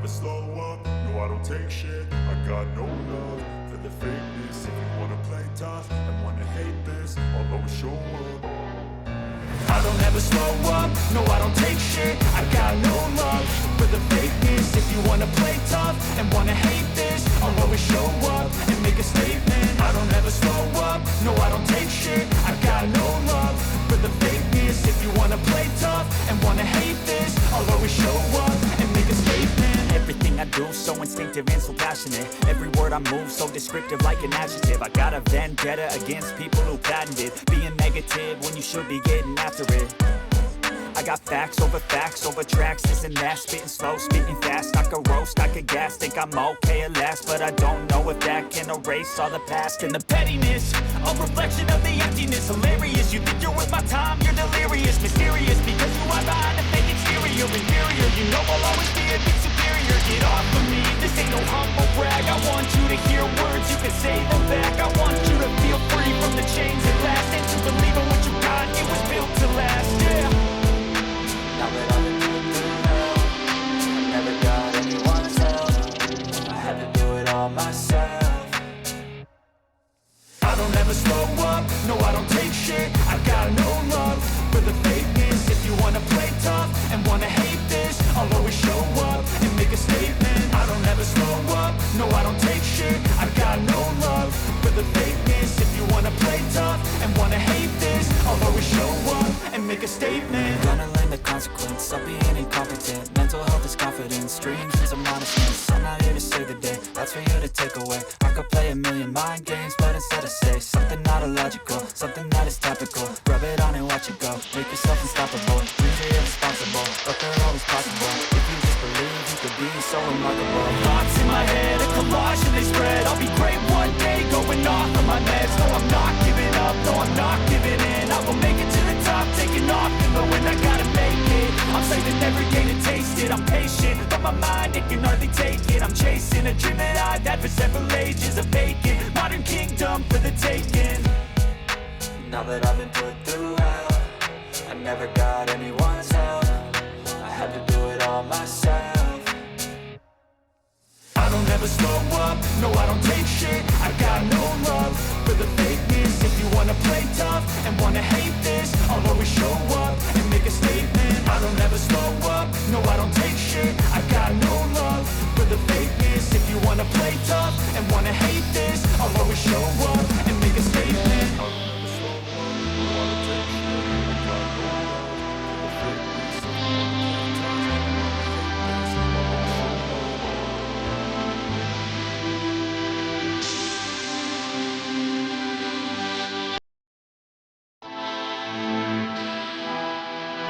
slow up, no I don't take shit. I got no love for the fakeness. If you wanna play tough and wanna hate this, I'll always show up. I don't ever slow up, no I don't take shit. I got no love for the fakeness. If you wanna play tough and wanna hate this, I'll always show up and make a statement. I don't ever slow up, no I don't take shit. I got no love for the fakeness. If you wanna play tough and wanna hate this, I'll always show up and make a statement. Everything I do so instinctive and so passionate. Every word I move so descriptive like an adjective. I got a vendetta against people who patented being negative when you should be getting after it. I got facts over tracks, this and that. Spitting slow, spitting fast, I could roast, I could gas. Think I'm okay at last, but I don't know if that can erase all the past. And the pettiness, a reflection of the emptiness. Hilarious, you think you're worth my time, you're delirious. Mysterious, because you are behind a fake exterior. Inferior, you know I'll always be a bit superior. Get off of me, this ain't no humble brag. I want you to hear words, you can say them back. I want you to feel free from the chains at last, and to believe in what you got, it was built to last, yeah. Now that I've been through hell, I never got anyone's help. I had to do it all myself. I don't ever slow up, no I don't take shit. I got no love for the fakeness. If you wanna play tough and wanna hate this, I'll always show up and make a statement. I don't ever slow up, no I don't take shit. I got no love for the fakeness. If you wanna play tough and wanna hate this, I'll always show up and make a statement. Gonna learn the consequence of being incompetent. Mental health is confidence, dreams is modestness. I'm not here to save the day, that's for you to take away. I could play a million mind games, but instead I say something not illogical, something that is topical. Rub it on and watch it go, make yourself unstoppable. Dreams are irresponsible, but they're always possible. If you just believe, you could be so remarkable. Thoughts in my head, a collage and they spread. I'll be great one day, going off of my meds. No, I'm not giving up, no, I'm not giving in. I will make it to the top, taking off in the wind. I gotta make it, I'm saving every day to taste it. I'm patient, but my mind, it can hardly take it. I'm chasing a dream that I've had for several ages. A vacant, modern kingdom for the taking. Now that I've been put through hell, I never got anyone's help. I had to do it all myself. I don't ever slow up, no I don't take shit. I got no love for the fakeness. If you wanna play tough and wanna hate this, I'll always show up and make a statement. I don't ever slow up, no I don't take shit. I got no love for the fakeness. If you wanna play tough and wanna hate this, I'll always show up